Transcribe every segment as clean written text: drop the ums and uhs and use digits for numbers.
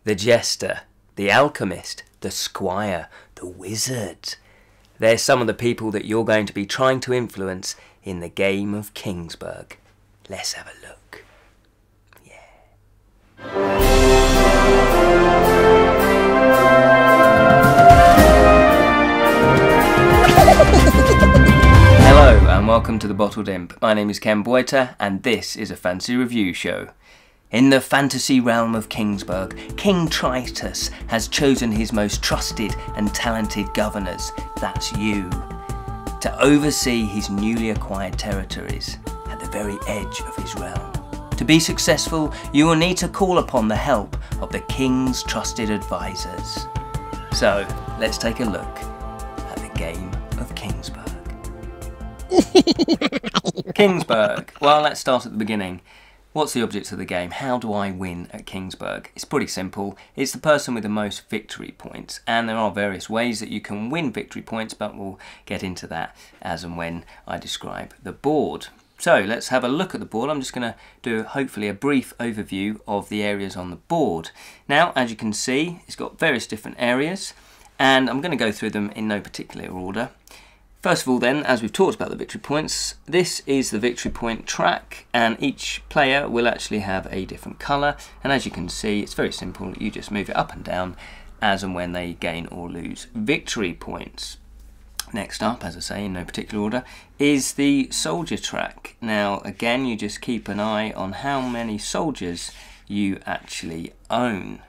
the jester, the alchemist, the squire, the wizard. They're some of the people that you're going to be trying to influence in the game of Kingsburg. Let's have a look. Hello and welcome to the Bottled Imp. My name is Ken Boyter and this is a fantasy review show. In the fantasy realm of Kingsburg, King Tritus has chosen his most trusted and talented governors, that's you, to oversee his newly acquired territories at the very edge of his realm. To be successful, you will need to call upon the help of the King's trusted advisors. So, let's take a look at the game of Kingsburg. Kingsburg. Well, let's start at the beginning. What's the object of the game? How do I win at Kingsburg? It's pretty simple. It's the person with the most victory points, and there are various ways that you can win victory points, but we'll get into that as and when I describe the board. So let's have a look at the board. I'm just going to do hopefully a brief overview of the areas on the board. Now, as you can see, it's got various different areas, and I'm going to go through them in no particular order. First of all then, as we've talked about the victory points, this is the victory point track, and each player will actually have a different colour, and as you can see it's very simple, you just move it up and down as and when they gain or lose victory points. Next up, as I say in no particular order, is the soldier track. Now again, you just keep an eye on how many soldiers you actually own.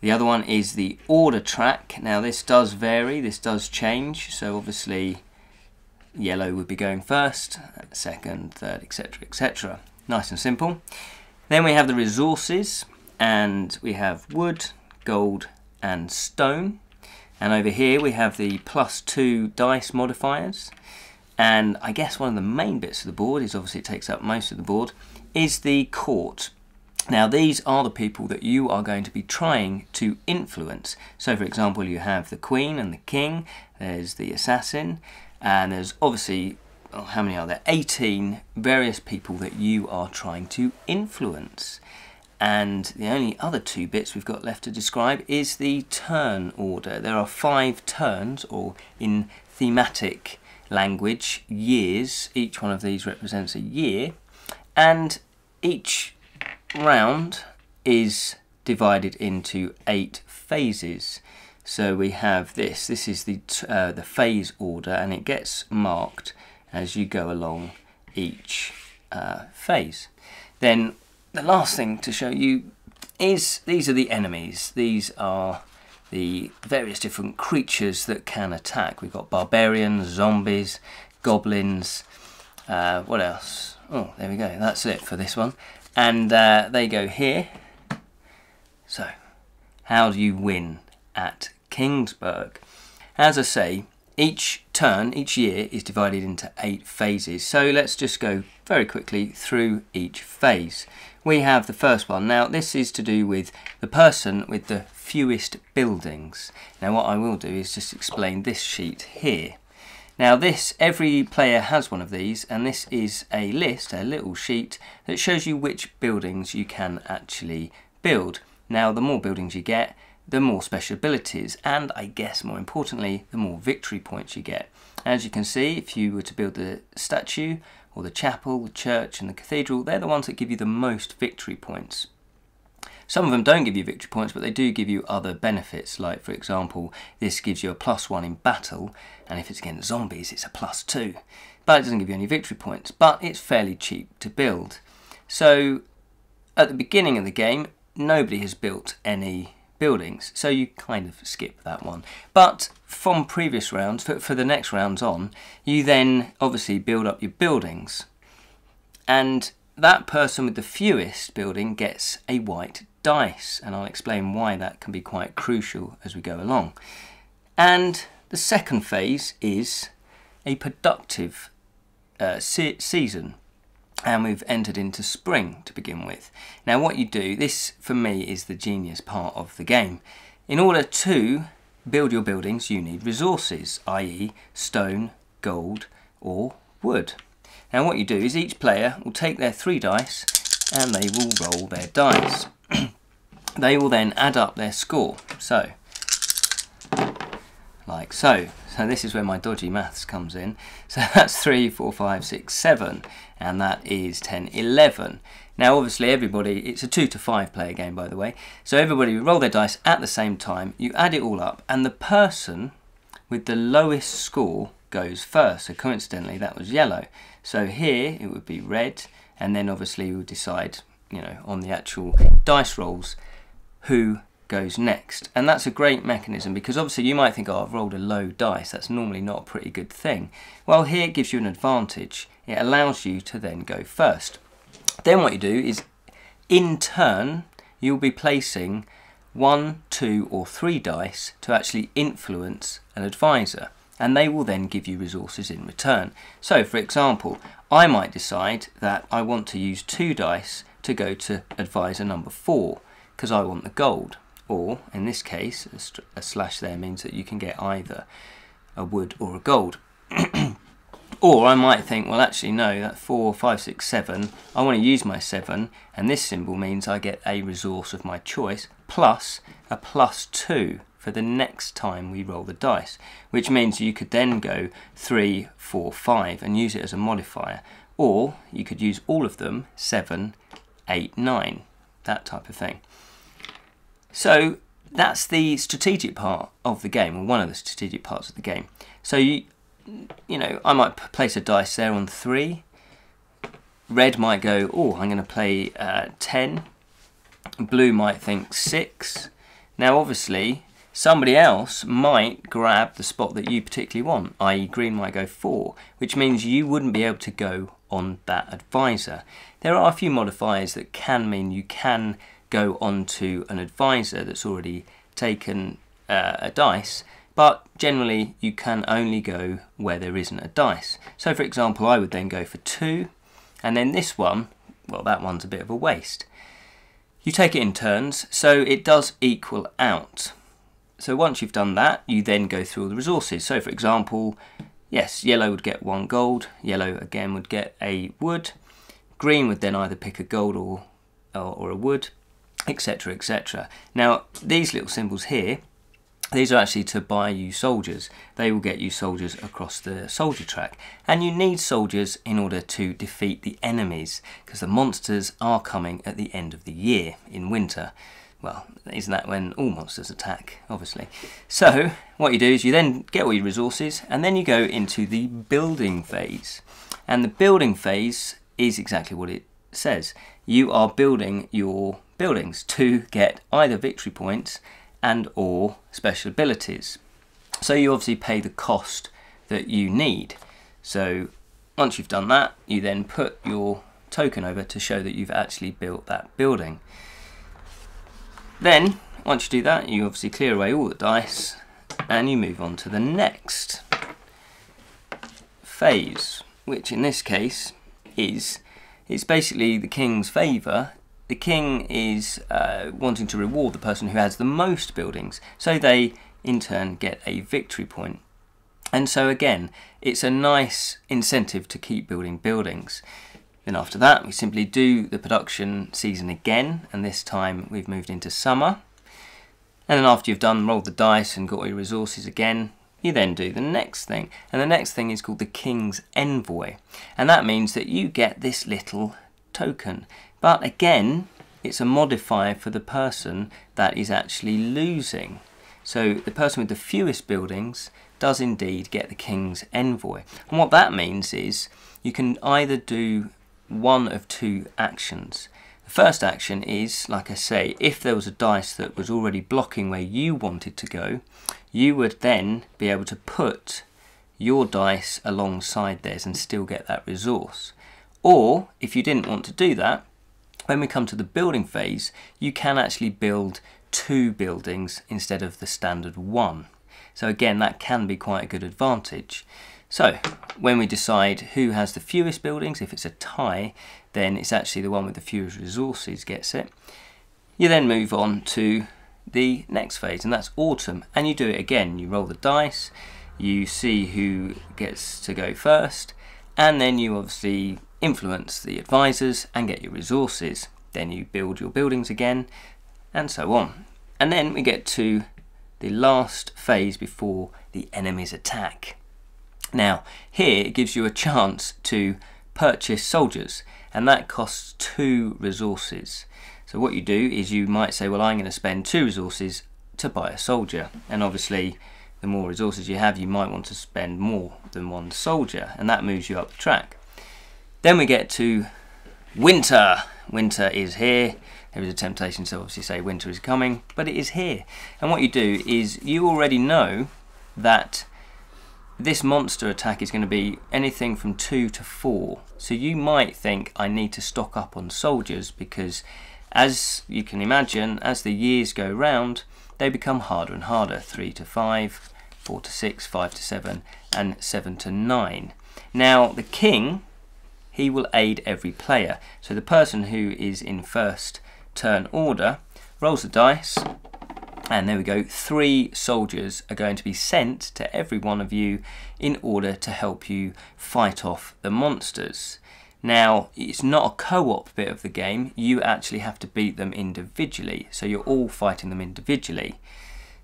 The other one is the order track. Now this does vary, this does change, so obviously yellow would be going first, second, third, etc, etc. Nice and simple. Then we have the resources, and we have wood, gold and stone. And over here we have the +2 dice modifiers. And I guess one of the main bits of the board is, obviously it takes up most of the board, is the court. Now these are the people that you are going to be trying to influence. So for example, you have the Queen and the King, there's the Assassin, and there's obviously, oh, how many are there? 18 various people that you are trying to influence. And the only other two bits we've got left to describe is the turn order. There are 5 turns, or in thematic language, years. Each one of these represents a year, and each round is divided into 8 phases. So we have this is the phase order, and it gets marked as you go along each phase. Then the last thing to show you is these are the enemies. These are the various different creatures that can attack. We've got barbarians, zombies, goblins, what else? Oh, there we go, that's it for this one. And they go here. So, how do you win at Kingsburg? As I say, each turn, each year is divided into 8 phases. So let's just go very quickly through each phase. We have the first one. Now this is to do with the person with the fewest buildings. Now what I will do is just explain this sheet here. Now this, every player has one of these, and this is a list, a little sheet, that shows you which buildings you can actually build. Now the more buildings you get, the more special abilities, and I guess more importantly, the more victory points you get. As you can see, if you were to build the statue, or the chapel, the church and the cathedral, they're the ones that give you the most victory points. Some of them don't give you victory points, but they do give you other benefits, like for example, this gives you a +1 in battle, and if it's against zombies it's a +2. But it doesn't give you any victory points, but it's fairly cheap to build. So at the beginning of the game, nobody has built any buildings, so you kind of skip that one. But from previous rounds, for the next rounds on, you then obviously build up your buildings, and that person with the fewest building gets a white dice, and I'll explain why that can be quite crucial as we go along. And the second phase is a productive season, and we've entered into spring to begin with. Now what you do, this for me is the genius part of the game. In order to build your buildings you need resources, i.e. stone, gold or wood. Now what you do is each player will take their 3 dice and they will roll their dice. they will then add up their score. So, like so. So this is where my dodgy maths comes in. So that's 3, 4, 5, 6, 7, and that is 10, 11. Now obviously everybody, it's a 2 to 5 player game by the way, so everybody will roll their dice at the same time, you add it all up, and the person with the lowest score goes first. So coincidentally that was yellow. So here it would be red, and then obviously we'll decide, you know, on the actual dice rolls who goes next. And that's a great mechanism, because obviously you might think, oh, I've rolled a low dice, that's normally not a pretty good thing. Well, here it gives you an advantage. It allows you to then go first. Then what you do is, in turn, you'll be placing 1, 2 or 3 dice to actually influence an advisor, and they will then give you resources in return. So for example, I might decide that I want to use 2 dice to go to advisor number 4 because I want the gold. Or, in this case, a slash there means that you can get either a wood or a gold. Or I might think, well actually no, that 4, 5, 6, 7, I want to use my 7, and this symbol means I get a resource of my choice, plus a +2 for the next time we roll the dice, which means you could then go 3, 4, 5 and use it as a modifier, or you could use all of them, 7, 8, 9, that type of thing. So that's the strategic part of the game, or one of the strategic parts of the game. So you know, I might place a dice there on 3. Red might go, oh, I'm going to play 10. Blue might think 6. Now obviously somebody else might grab the spot that you particularly want, i.e. green might go 4, which means you wouldn't be able to go on that advisor. There are a few modifiers that can mean you can go onto an advisor that's already taken a dice, but generally you can only go where there isn't a dice. So for example, I would then go for 2, and then this one, well, that one's a bit of a waste. You take it in turns, so it does equal out. So once you've done that, you then go through all the resources. So for example, yes, yellow would get 1 gold, yellow again would get a wood, green would then either pick a gold or a wood, etc, etc. Now these little symbols here, these are actually to buy you soldiers. They will get you soldiers across the soldier track, and you need soldiers in order to defeat the enemies, because the monsters are coming at the end of the year in winter. Well, isn't that when all monsters attack, obviously? So what you do is you then get all your resources, and then you go into the building phase. And the building phase is exactly what it says. You are building your buildings to get either victory points and or special abilities. So you obviously pay the cost that you need. So once you've done that, you then put your token over to show that you've actually built that building. Then once you do that, you obviously clear away all the dice and you move on to the next phase, which in this case is basically the king's favour. The king is wanting to reward the person who has the most buildings, so they in turn get a victory point. And so again, it's a nice incentive to keep building buildings. Then after that, we simply do the production season again, and this time we've moved into summer. And then after you've rolled the dice and got all your resources again, you then do the next thing. And the next thing is called the King's Envoy. And that means that you get this little token. But again, it's a modifier for the person that is actually losing. So the person with the fewest buildings does indeed get the King's Envoy. And what that means is you can either do one of 2 actions. The first action is, like I say, if there was a dice that was already blocking where you wanted to go, you would then be able to put your dice alongside theirs and still get that resource. Or, if you didn't want to do that, when we come to the building phase, you can actually build 2 buildings instead of the standard 1. So again, that can be quite a good advantage. So when we decide who has the fewest buildings, if it's a tie, then it's actually the one with the fewest resources gets it. You then move on to the next phase, and that's autumn. And you do it again. You roll the dice, you see who gets to go first, and then you obviously influence the advisors and get your resources. Then you build your buildings again, and so on. And then we get to the last phase before the enemy's attack. Now, here it gives you a chance to purchase soldiers, and that costs 2 resources. So what you do is you might say, well, I'm going to spend 2 resources to buy a soldier, and obviously the more resources you have, you might want to spend more than 1 soldier, and that moves you up the track. Then we get to winter. Winter is here. There is a temptation to obviously say winter is coming, but it is here. And what you do is you already know that this monster attack is going to be anything from 2 to 4. So you might think, I need to stock up on soldiers, because as you can imagine, as the years go round, they become harder and harder. 3 to 5, 4 to 6, 5 to 7, and 7 to 9. Now the king, he will aid every player. So the person who is in first turn order rolls the dice, and there we go, 3 soldiers are going to be sent to every one of you in order to help you fight off the monsters. Now, it's not a co-op bit of the game, you actually have to beat them individually, so you're all fighting them individually.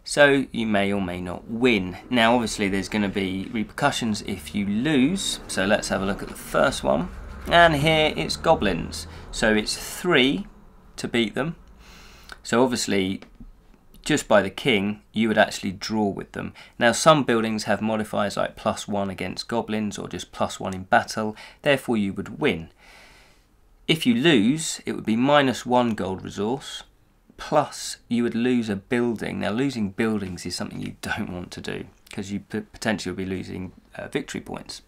So you may or may not win. Now obviously there's going to be repercussions if you lose, so let's have a look at the first one. And here it's goblins, so it's 3 to beat them. So obviously just by the king you would actually draw with them. Now some buildings have modifiers like +1 against goblins or just +1 in battle, therefore you would win. If you lose, it would be -1 gold resource, plus you would lose a building. Now losing buildings is something you don't want to do, because you potentially will be losing victory points.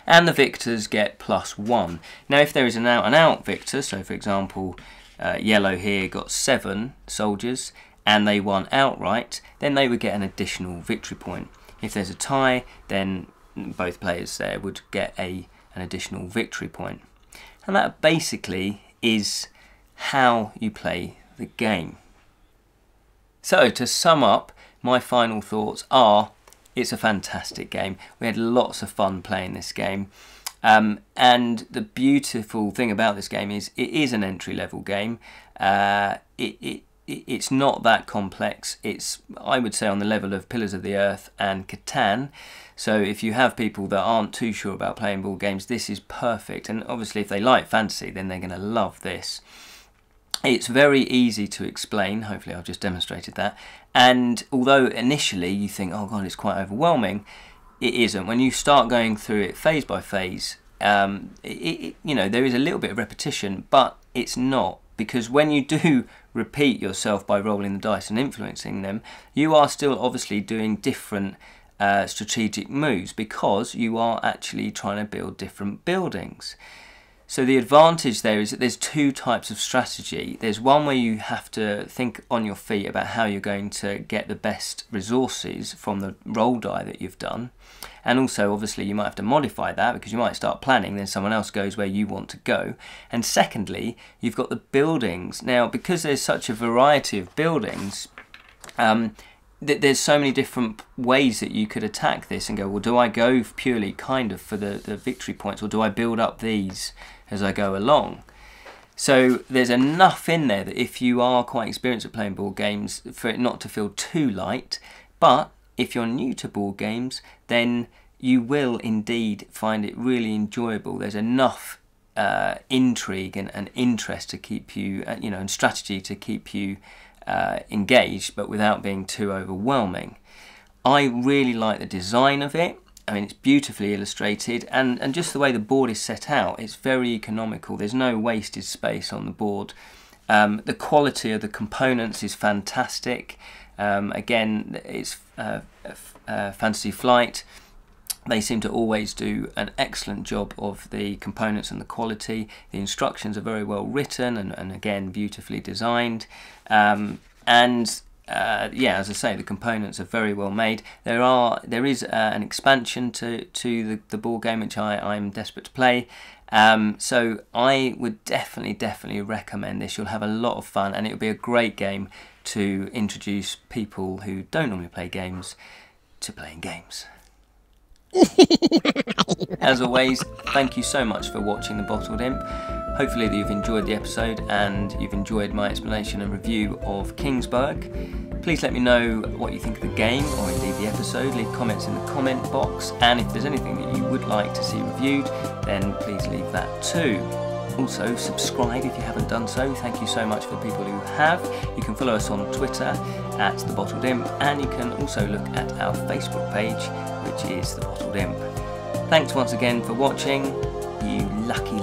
And the victors get +1. Now if there is an out and out victor, so for example yellow here got 7 soldiers and they won outright, then they would get an additional victory point. If there's a tie, then both players there would get an additional victory point. And that basically is how you play the game. So to sum up, my final thoughts are, it's a fantastic game. We had lots of fun playing this game. And the beautiful thing about this game is it is an entry-level game. It's not that complex. It's, I would say, on the level of Pillars of the Earth and Catan. So if you have people that aren't too sure about playing board games, this is perfect. And obviously if they like fantasy, then they're going to love this. It's very easy to explain. Hopefully I've just demonstrated that. And although initially you think, oh god, it's quite overwhelming, it isn't. When you start going through it phase by phase, you know, there is a little bit of repetition, but it's not, because when you do repeat yourself by rolling the dice and influencing them, you are still obviously doing different strategic moves, because you are actually trying to build different buildings. So the advantage there is that there's 2 types of strategy. There's one where you have to think on your feet about how you're going to get the best resources from the roll die that you've done. And also obviously you might have to modify that, because you might start planning, then someone else goes where you want to go. And secondly, you've got the buildings. Now because there's such a variety of buildings, there's so many different ways that you could attack this and go, well, do I go purely kind of for the victory points, or do I build up these as I go along? So there's enough in there that if you are quite experienced at playing board games, for it not to feel too light. But if you're new to board games, then you will indeed find it really enjoyable. There's enough intrigue and interest to keep you, you know, and strategy to keep you engaged, but without being too overwhelming. I really like the design of it. I mean, it's beautifully illustrated, and just the way the board is set out, it's very economical. There's no wasted space on the board. The quality of the components is fantastic. Again, it's Fantasy Flight. They seem to always do an excellent job of the components and the quality. The instructions are very well written and again beautifully designed. Yeah, as I say, the components are very well made. There is an expansion to the board game, which I'm desperate to play. So I would definitely recommend this. You'll have a lot of fun, and it would be a great game to introduce people who don't normally play games to playing games. As always, thank you so much for watching the Bottled Imp. Hopefully that you've enjoyed the episode and you've enjoyed my explanation and review of Kingsburg. Please let me know what you think of the game, or indeed the episode. Leave comments in the comment box, and if there's anything that you would like to see reviewed, then please leave that too. Also, subscribe if you haven't done so. Thank you so much for the people who have. You can follow us on Twitter at The Bottled Imp, and you can also look at our Facebook page, which is The Bottled Imp. Thanks once again for watching, you lucky